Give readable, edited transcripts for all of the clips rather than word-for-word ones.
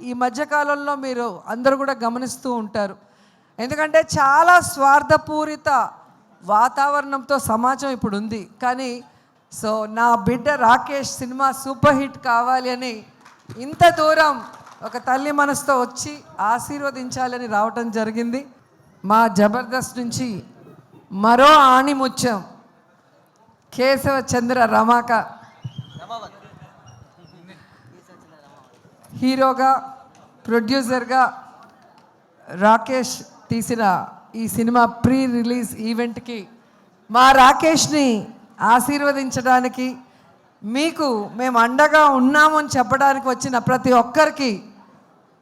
ఈ మధ్యకాలంలో మీరు అందరూ కూడా గమనిస్తూ ఉంటారు. ఎందుకంటే చాలా స్వార్థపూరిత వాతావరణంతో సమాజం ఇప్పుడు ఉంది. కానీ నా బిడ్డ రాకేష్ సినిమా సూపర్ హిట్ కావాలి అని ఇంత దూరం ఒక తల్లి మనసుతో వచ్చి ఆశీర్వదించాలని రావటం జరిగింది. మా జబర్దస్త్ నుంచి మరో ఆణిముత్యం కేశవ చంద్ర రమాక హీరోగా ప్రొడ్యూసర్గా రాకేష్ తీసిన ఈ సినిమా ప్రీ రిలీజ్ ఈవెంట్కి మా రాకేష్ని ఆశీర్వదించడానికి మీకు మేము అండగా ఉన్నామని చెప్పడానికి వచ్చిన ప్రతి ఒక్కరికి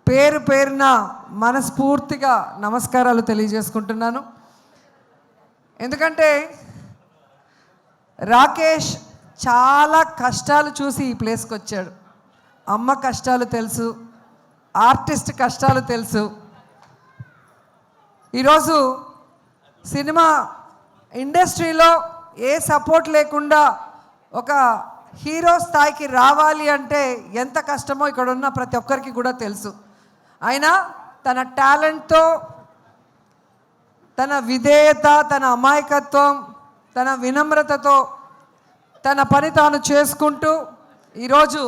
పేరు పేరున మనస్ఫూర్తిగా నమస్కారాలు తెలియజేసుకుంటున్నాను. ఎందుకంటే రాకేష్ చాలా కష్టాలు చూసి ఈ ప్లేస్కి వచ్చాడు. అమ్మ కష్టాలు తెలుసు, ఆర్టిస్ట్ కష్టాలు తెలుసు. ఈరోజు సినిమా ఇండస్ట్రీలో ఏ సపోర్ట్ లేకుండా ఒక హీరో స్థాయికి రావాలి అంటే ఎంత కష్టమో ఇక్కడ ఉన్న ప్రతి ఒక్కరికి కూడా తెలుసు. అయినా తన టాలెంట్తో, తన విధేయత, తన అమాయకత్వం, తన వినమ్రతతో తన పని తాను చేసుకుంటూ ఈరోజు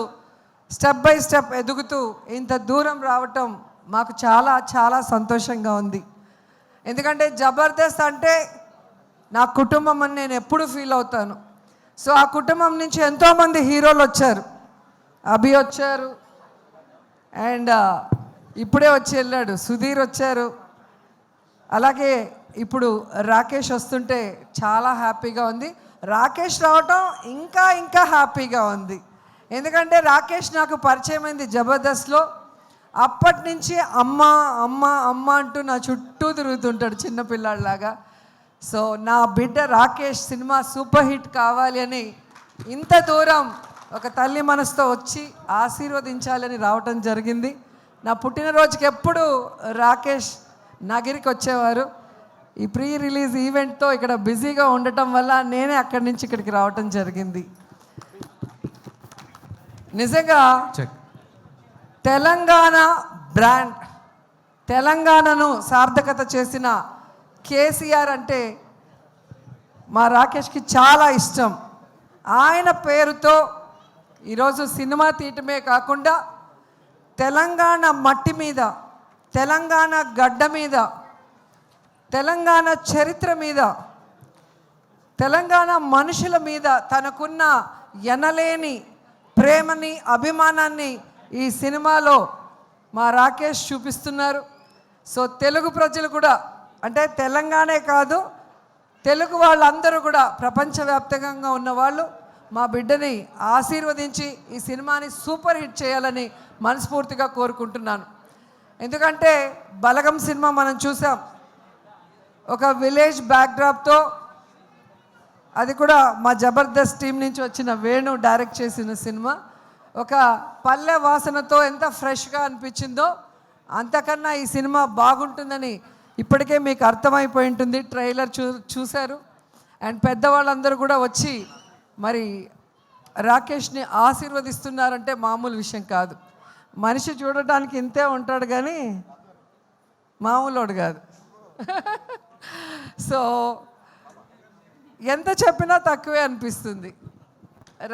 స్టెప్ బై స్టెప్ ఎదుగుతూ ఇంత దూరం రావటం మాకు చాలా చాలా సంతోషంగా ఉంది. ఎందుకంటే జబర్దస్త్ అంటే నా కుటుంబం అని నేను ఎప్పుడు ఫీల్ అవుతాను. ఆ కుటుంబం నుంచి ఎంతోమంది హీరోలు వచ్చారు. అభి వచ్చారు, అండ్ ఇప్పుడే వచ్చి వెళ్ళాడు సుధీర్ వచ్చారు. అలాగే ఇప్పుడు రాకేష్ వస్తుంటే చాలా హ్యాపీగా ఉంది. రాకేష్ రావటం ఇంకా ఇంకా హ్యాపీగా ఉంది. ఎందుకంటే రాకేష్ నాకు పరిచయం అయింది జబర్దస్త్లో. అప్పటి నుంచి అమ్మ అమ్మ అమ్మ అంటూ నా చుట్టూ తిరుగుతుంటాడు చిన్నపిల్లాడిలాగా. నా బిడ్డ రాకేష్ సినిమా సూపర్ హిట్ కావాలి అని ఇంత దూరం ఒక తల్లి మనసుతో వచ్చి ఆశీర్వదించాలని రావటం జరిగింది. నా పుట్టినరోజుకి ఎప్పుడు రాకేష్ నగిరికి వచ్చేవారు. ఈ ప్రీ రిలీజ్ ఈవెంట్తో ఇక్కడ బిజీగా ఉండటం వల్ల నేనే అక్కడి నుంచి ఇక్కడికి రావటం జరిగింది. నిజంగా తెలంగాణ బ్రాండ్, తెలంగాణను సార్థకత చేసిన కేసీఆర్ అంటే మా రాకేష్కి చాలా ఇష్టం. ఆయన పేరుతో ఈరోజు సినిమా తీయటమే కాకుండా తెలంగాణ మట్టి మీద, తెలంగాణ గడ్డ మీద, తెలంగాణ చరిత్ర మీద, తెలంగాణ మనుషుల మీద తనకున్న ఎనలేని ప్రేమని, అభిమానాన్ని ఈ సినిమాలో మా రాకేష్ చూపిస్తున్నారు. తెలుగు ప్రజలు కూడా, అంటే తెలంగాణే కాదు, తెలుగు వాళ్ళందరూ కూడా ప్రపంచవ్యాప్తంగా ఉన్నవాళ్ళు మా బిడ్డని ఆశీర్వదించి ఈ సినిమాని సూపర్ హిట్ చేయాలని మనస్ఫూర్తిగా కోరుకుంటున్నాను. ఎందుకంటే బలగం సినిమా మనం చూసాం, ఒక విలేజ్ బ్యాక్డ్రాప్తో, అది కూడా మా జబర్దస్త్ టీం నుంచి వచ్చిన వేణు డైరెక్ట్ చేసిన సినిమా. ఒక పల్లె వాసనతో ఎంత ఫ్రెష్గా అనిపించిందో అంతకన్నా ఈ సినిమా బాగుంటుందని ఇప్పటికే మీకు అర్థమైపోయి ఉంటుంది. ట్రైలర్ చూశారు. అండ్ పెద్దవాళ్ళందరూ కూడా వచ్చి మరి రాకేష్ని ఆశీర్వదిస్తున్నారంటే మామూలు విషయం కాదు. మనిషి చూడటానికి ఇంతే ఉంటాడు కానీ మామూలుడు కాదు. ఎంత చెప్పినా తక్కువే అనిపిస్తుంది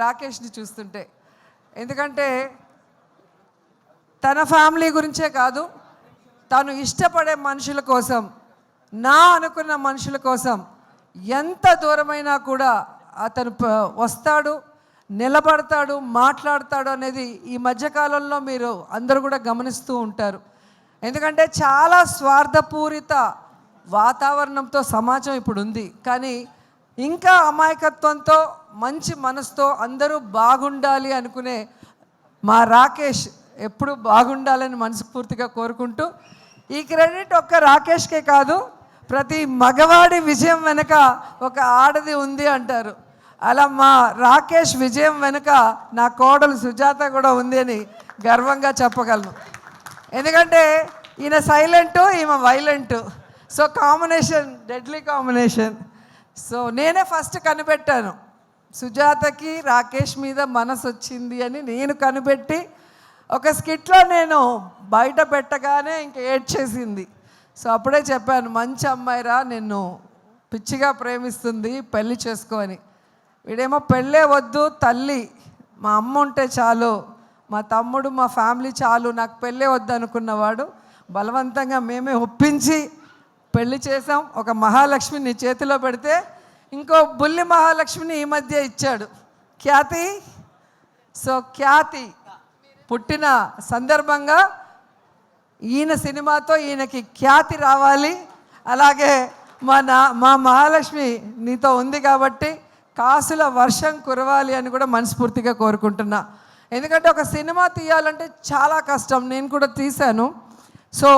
రాకేష్ని చూస్తుంటే. ఎందుకంటే తన ఫ్యామిలీ గురించే కాదు, తను ఇష్టపడే మనుషుల కోసం, నా అనుకున్న మనుషుల కోసం ఎంత దూరమైనా కూడా అతను వస్తాడు, నిలబడతాడు, మాట్లాడతాడు అనేది ఈ మధ్యకాలంలో మీరు అందరూ కూడా గమనిస్తూ ఉంటారు. ఎందుకంటే చాలా స్వార్థపూరిత వాతావరణంతో సమాజం ఇప్పుడు ఉంది. కానీ ఇంకా అమాయకత్వంతో, మంచి మనసుతో అందరూ బాగుండాలి అనుకునే మా రాకేష్ ఎప్పుడు బాగుండాలని మనస్ఫూర్తిగా కోరుకుంటూ, ఈ క్రెడిట్ ఒక్క రాకేష్కే కాదు, ప్రతి మగవాడి విజయం వెనుక ఒక ఆడది ఉంది అంటారు. అలా మా రాకేష్ విజయం వెనుక నా కోడలు సుజాత కూడా ఉంది అని గర్వంగా చెప్పగలను. ఎందుకంటే ఈయన సైలెంటు, ఈమె వైలెంటు. Combination, deadly combination. నేనే ఫస్ట్ కనిపెట్టాను, సుజాతకి రాకేష్ మీద మనసు వచ్చింది అని నేను కనిపెట్టి ఒక స్కిట్లో నేను బయట పెట్టగానే ఇంక ఏడ్చేసింది. సో అప్పుడే చెప్పాను, మంచి అమ్మాయిరా, నిన్ను పిచ్చిగా ప్రేమిస్తుంది, పెళ్లి చేసుకో అని. వీడేమో పెళ్ళే వద్దు, తల్లి మా అమ్మ ఉంటే చాలు, మా తమ్ముడు మా ఫ్యామిలీ చాలు, నాకు పెళ్ళే వద్దు అనుకున్నవాడు బలవంతంగా మేమే ఒప్పించి పెళ్లి చేసాం. ఒక మహాలక్ష్మి నీ చేతిలో పెడితే ఇంకో బుల్లి మహాలక్ష్మిని ఈ మధ్య ఇచ్చాడు, ఖ్యాతి. సో ఖ్యాతి పుట్టిన సందర్భంగా ఈయన సినిమాతో ఈయనకి ఖ్యాతి రావాలి. అలాగే మా మహాలక్ష్మి నీతో ఉంది కాబట్టి కాసుల వర్షం కురవాలి అని కూడా మనస్ఫూర్తిగా కోరుకుంటున్నా. ఎందుకంటే ఒక సినిమా తీయాలంటే చాలా కష్టం, నేను కూడా తీశాను. సో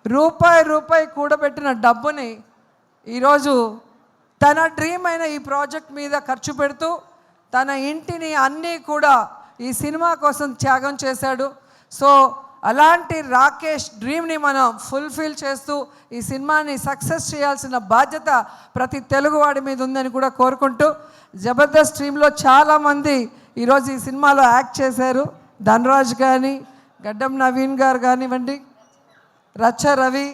రూపాయి కూడబెట్టిన డబ్బుని ఈరోజు తన డ్రీమ్ అయిన ఈ ప్రాజెక్ట్ మీద ఖర్చు పెడుతూ తన ఇంటిని అన్నీ కూడా ఈ సినిమా కోసం త్యాగం చేశాడు. సో అలాంటి రాకేష్ డ్రీమ్ని మనం ఫుల్ఫిల్ చేస్తూ ఈ సినిమాని సక్సెస్ చేయాల్సిన బాధ్యత ప్రతి తెలుగువాడి మీద ఉందని కూడా కోరుకుంటూ, జబర్దస్త్ టీంలో చాలామంది ఈరోజు ఈ సినిమాలో యాక్ట్ చేశారు. ధనరాజ్ కానీ, గడ్డం నవీన్ గారు కానివ్వండి, రచ్చ రవి,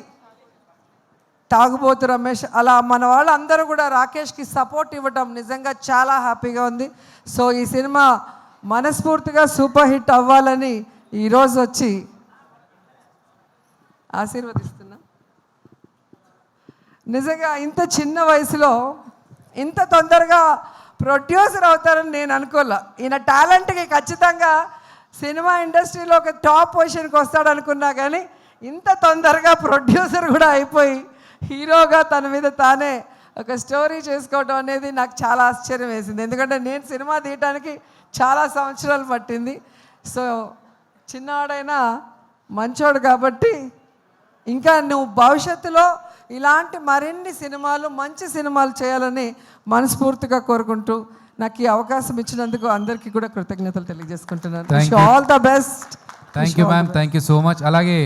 తాగుబోతు రమేష్, అలా మన వాళ్ళందరూ కూడా రాకేష్కి సపోర్ట్ ఇవ్వటం నిజంగా చాలా హ్యాపీగా ఉంది. సో ఈ సినిమా మనస్ఫూర్తిగా సూపర్ హిట్ అవ్వాలని ఈరోజు వచ్చి ఆశీర్వదిస్తున్నా. నిజంగా ఇంత చిన్న వయసులో ఇంత తొందరగా ప్రొడ్యూసర్ అవుతారని నేను అనుకోలే. ఈయన టాలెంట్కి ఖచ్చితంగా సినిమా ఇండస్ట్రీలో ఒక టాప్ పొజిషన్కి వస్తాడనుకున్నా, కానీ ఇంత తొందరగా ప్రొడ్యూసర్ కూడా అయిపోయి హీరోగా తన మీద తానే ఒక స్టోరీ చేసుకోవడం అనేది నాకు చాలా ఆశ్చర్యం వేసింది. ఎందుకంటే నేను సినిమా తీయటానికి చాలా సంవత్సరాలు పట్టింది. సో చిన్నవాడైనా మంచోడు కాబట్టి ఇంకా నువ్వు భవిష్యత్తులో ఇలాంటి మరిన్ని సినిమాలు, మంచి సినిమాలు చేయాలని మనస్ఫూర్తిగా కోరుకుంటూ నాకు ఈ అవకాశం ఇచ్చినందుకు అందరికీ కూడా కృతజ్ఞతలు తెలియజేసుకుంటున్నాను. All the best. Thank you ma'am, thank you so much. అలాగే